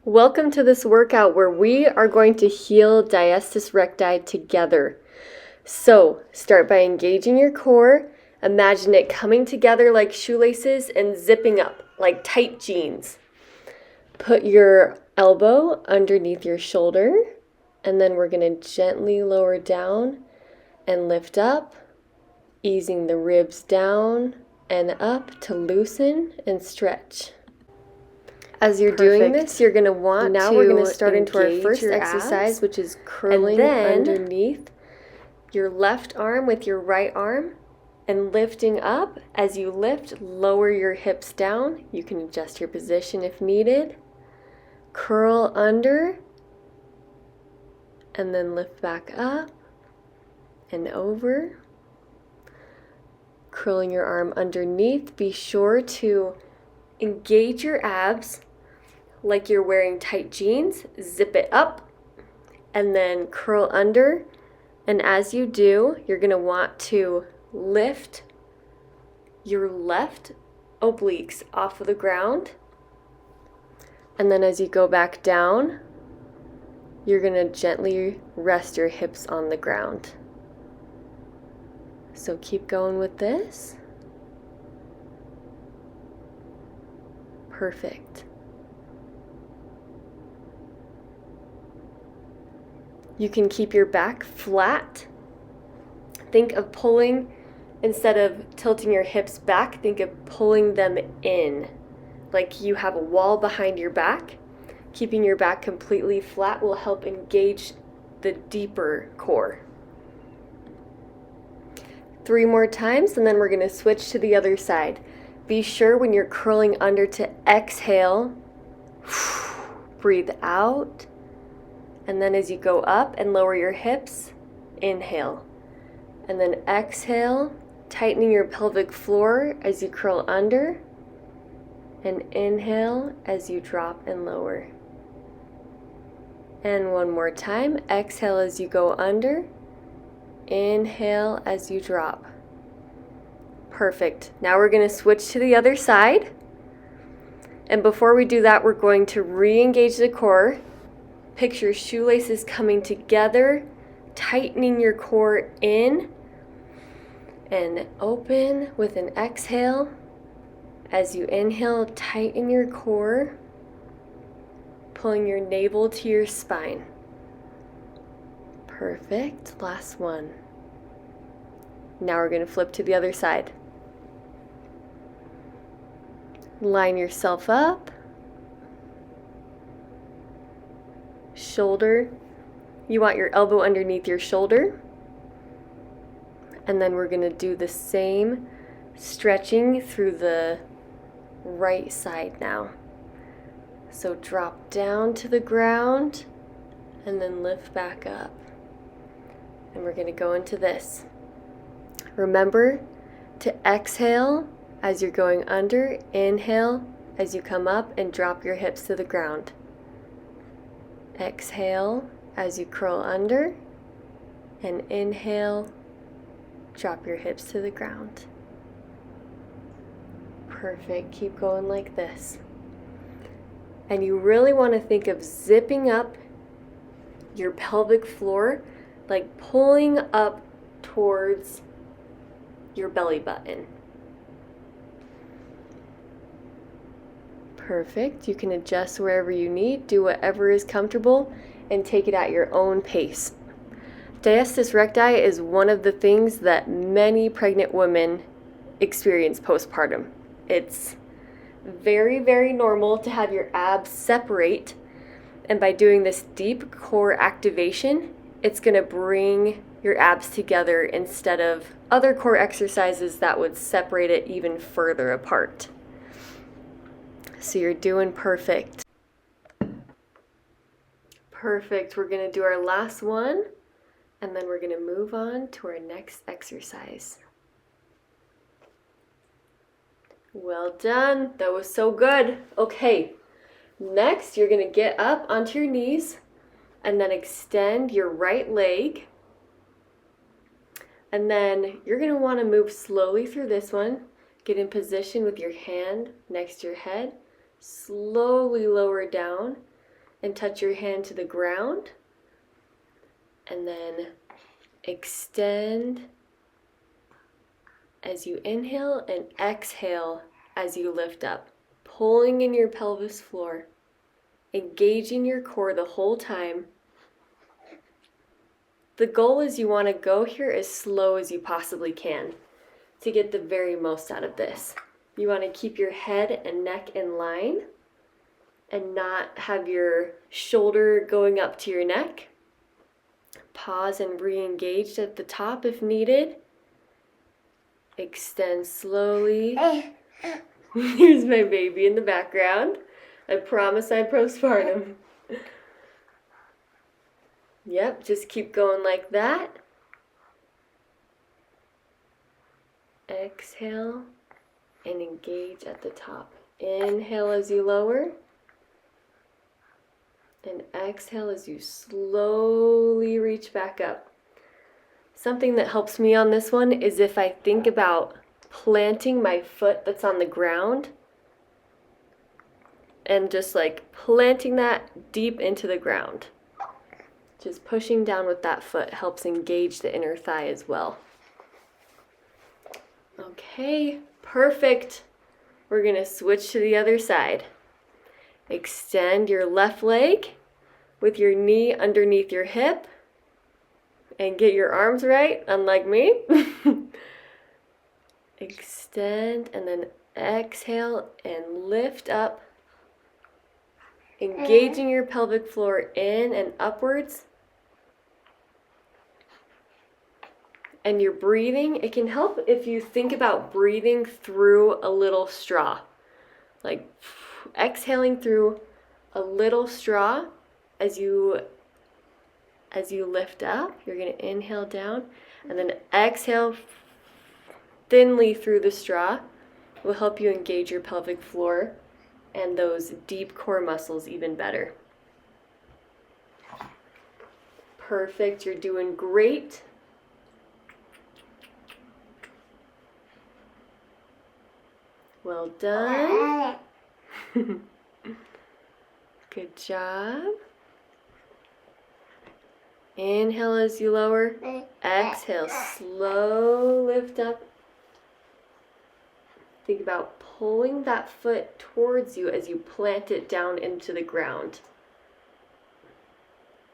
Welcome to this workout where we are going to heal diastasis recti together. So, start by engaging your core. Imagine it coming together like shoelaces and zipping up like tight jeans. Put your elbow underneath your shoulder, and then we're going to gently lower down and lift up, easing the ribs down and up to loosen and stretch. As you're doing this, you're going to want Now to we're going to start into our engage first your exercise, abs, which is curling and then underneath your left arm with your right arm and lifting up. As you lift, lower your hips down. You can adjust your position if needed. Curl under and then lift back up and over. Curling your arm underneath. Be sure to engage your abs like you're wearing tight jeans. Zip it up and then curl under. And as you do, you're going to want to lift your left obliques off of the ground. And then as you go back down, you're going to gently rest your hips on the ground. So keep going with this. Perfect. You can keep your back flat. Think of pulling, instead of tilting your hips back, think of pulling them in, like you have a wall behind your back. Keeping your back completely flat will help engage the deeper core. 3 more times, and then we're going to switch to the other side. Be sure when you're curling under to exhale, breathe out. And then as you go up and lower your hips, inhale. And then exhale, tightening your pelvic floor as you curl under. And inhale as you drop and lower. And one more time, exhale as you go under. Inhale as you drop. Perfect. Now we're going to switch to the other side. And before we do that, we're going to re-engage the core. Picture shoelaces coming together, tightening your core in and open with an exhale. As you inhale, tighten your core, pulling your navel to your spine. Perfect. Last one. Now we're going to flip to the other side. Line yourself up. Shoulder, you want your elbow underneath your shoulder, and then we're going to do the same stretching through the right side now. So drop down to the ground and then lift back up, and we're going to go into this. Remember to exhale as you're going under, inhale as you come up and drop your hips to the ground. Exhale as you curl under, and inhale, drop your hips to the ground. Perfect. Keep going like this. And you really want to think of zipping up your pelvic floor, like pulling up towards your belly button. Perfect. You can adjust wherever you need, do whatever is comfortable, and take it at your own pace. Diastasis recti is one of the things that many pregnant women experience postpartum. It's very, very normal to have your abs separate, and by doing this deep core activation, it's going to bring your abs together instead of other core exercises that would separate it even further apart. So you're doing perfect. Perfect. We're going to do our last one, and then we're going to move on to our next exercise. Well done. That was so good. Okay. Next, you're going to get up onto your knees and then extend your right leg. And then you're going to want to move slowly through this one. Get in position with your hand next to your head. Slowly lower down and touch your hand to the ground. And then extend as you inhale and exhale as you lift up, pulling in your pelvis floor, engaging your core the whole time. The goal is you want to go here as slow as you possibly can to get the very most out of this. You want to keep your head and neck in line and not have your shoulder going up to your neck. Pause and re-engage at the top if needed. Extend slowly. Here's my baby in the background. I promise I'm postpartum. Yep, just keep going like that. Exhale and engage at the top. Inhale as you lower. And exhale as you slowly reach back up. Something that helps me on this one is if I think about planting my foot that's on the ground and just like planting that deep into the ground. Just pushing down with that foot helps engage the inner thigh as well. Okay, perfect. We're going to switch to the other side. Extend your left leg with your knee underneath your hip and get your arms right, unlike me. Extend and then exhale and lift up, engaging your pelvic floor in and upwards. And your breathing, it can help if you think about breathing through a little straw. Like exhaling through a little straw as you lift up. You're going to inhale down and then exhale thinly through the straw. Will help you engage your pelvic floor and those deep core muscles even better. Perfect, you're doing great. Well done. Good job. Inhale as you lower. Exhale, slow lift up. Think about pulling that foot towards you as you plant it down into the ground.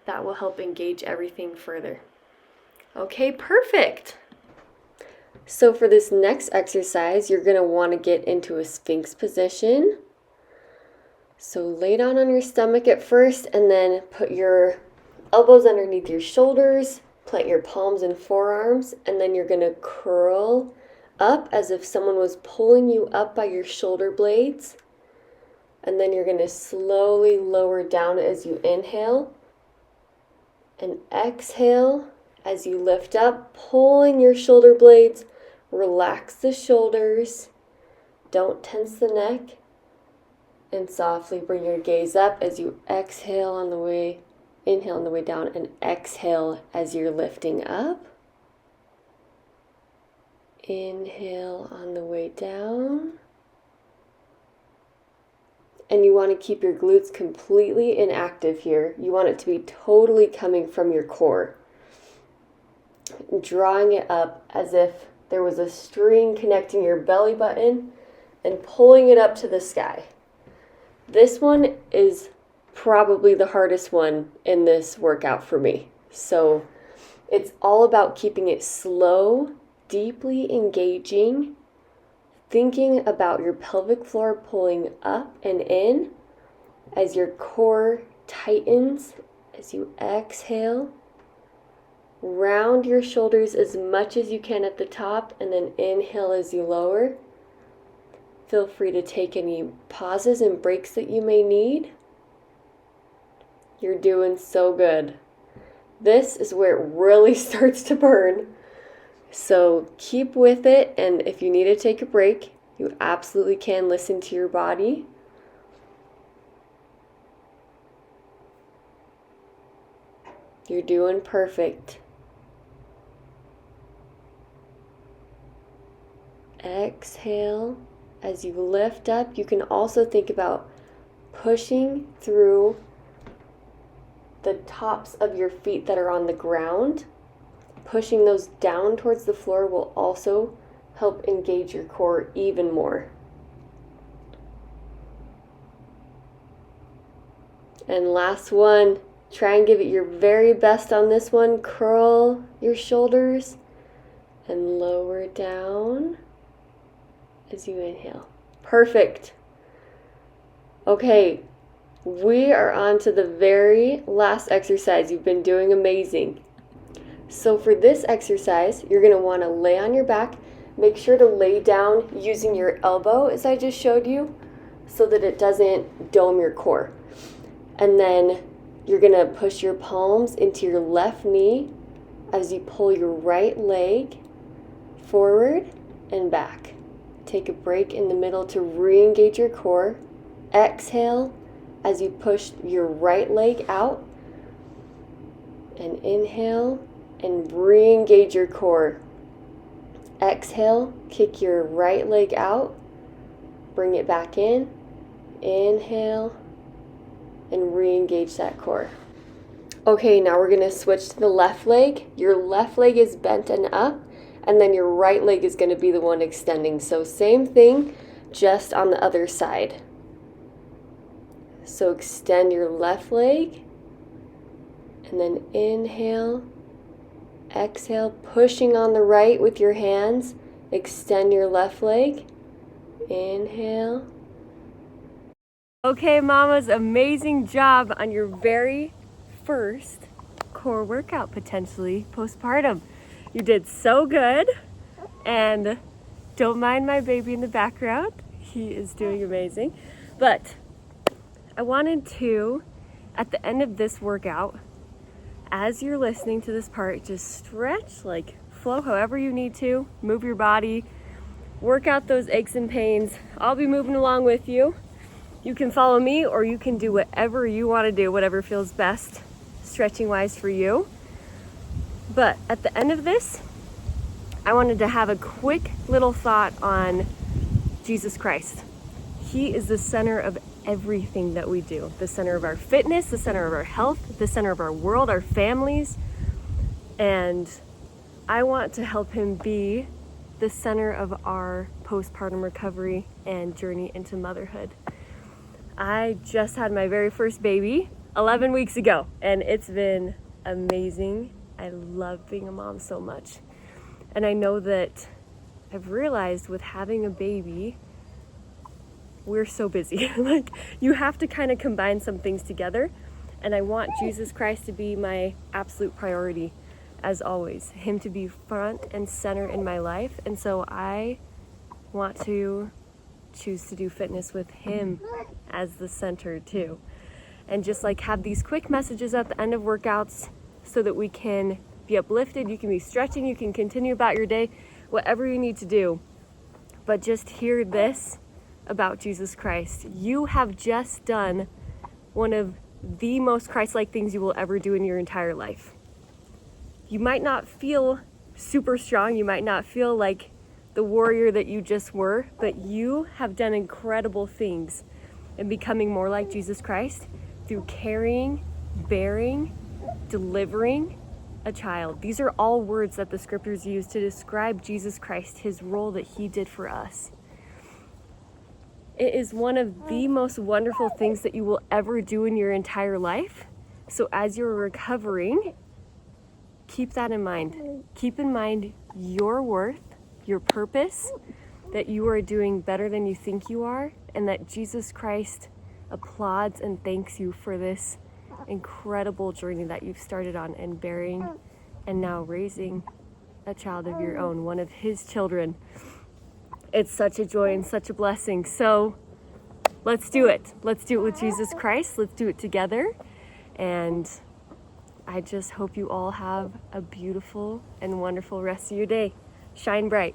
That will help engage everything further. Okay, perfect. So for this next exercise, you're going to want to get into a Sphinx position. So lay down on your stomach at first and then put your elbows underneath your shoulders, plant your palms and forearms, and then you're going to curl up as if someone was pulling you up by your shoulder blades. And then you're going to slowly lower down as you inhale and exhale as you lift up, pulling your shoulder blades. Relax the shoulders, don't tense the neck, and softly bring your gaze up as you exhale on the way, inhale on the way down, and exhale as you're lifting up. Inhale on the way down. And you want to keep your glutes completely inactive here. You want it to be totally coming from your core. Drawing it up as if there was a string connecting your belly button and pulling it up to the sky. This one is probably the hardest one in this workout for me. So it's all about keeping it slow, deeply engaging, thinking about your pelvic floor pulling up and in as your core tightens as you exhale. Round your shoulders as much as you can at the top and then inhale as you lower. Feel free to take any pauses and breaks that you may need. You're doing so good. This is where it really starts to burn. So keep with it, and if you need to take a break, you absolutely can listen to your body. You're doing perfect. Exhale as you lift up. You can also think about pushing through the tops of your feet that are on the ground, pushing those down towards the floor will also help engage your core even more. And last one, try and give it your very best on this one. Curl your shoulders and lower down as you inhale. Perfect. Okay, we are on to the very last exercise. You've been doing amazing. So for this exercise, you're going to want to lay on your back. Make sure to lay down using your elbow as I just showed you so that it doesn't dome your core. And then you're going to push your palms into your left knee as you pull your right leg forward and back. Take a break in the middle to re-engage your core. Exhale as you push your right leg out. And inhale and re-engage your core. Exhale, kick your right leg out. Bring it back in. Inhale and re-engage that core. Okay, now we're going to switch to the left leg. Your left leg is bent and up, and then your right leg is going to be the one extending. So same thing, just on the other side. So extend your left leg, and then inhale, exhale, pushing on the right with your hands. Extend your left leg, inhale. Okay, mamas, amazing job on your very first core workout, potentially postpartum. You did so good, and don't mind my baby in the background. He is doing amazing. But I wanted to, at the end of this workout, as you're listening to this part, just stretch, like flow however you need to, move your body, work out those aches and pains. I'll be moving along with you. You can follow me, or you can do whatever you want to do, whatever feels best stretching wise for you. But at the end of this, I wanted to have a quick little thought on Jesus Christ. He is the center of everything that we do. The center of our fitness, the center of our health, the center of our world, our families. And I want to help him be the center of our postpartum recovery and journey into motherhood. I just had my very first baby 11 weeks ago, and it's been amazing. I love being a mom so much. And I know that I've realized with having a baby, we're so busy. Like, you have to kind of combine some things together. And I want Jesus Christ to be my absolute priority, as always. Him to be front and center in my life. And so I want to choose to do fitness with him as the center too. And just like have these quick messages at the end of workouts so that we can be uplifted. You can be stretching, you can continue about your day, whatever you need to do. But just hear this about Jesus Christ. You have just done one of the most Christ-like things you will ever do in your entire life. You might not feel super strong, you might not feel like the warrior that you just were, but you have done incredible things in becoming more like Jesus Christ through carrying, bearing, delivering a child. These are all words that the scriptures use to describe Jesus Christ, his role that he did for us. It is one of the most wonderful things that you will ever do in your entire life. So as you're recovering, keep that in mind. Keep in mind your worth, your purpose, that you are doing better than you think you are, and that Jesus Christ applauds and thanks you for this incredible journey that you've started on and bearing and now raising a child of your own, one of his children. It's such a joy and such a blessing. So let's do it. Let's do it with Jesus Christ. Let's do it together. And I just hope you all have a beautiful and wonderful rest of your day. Shine bright.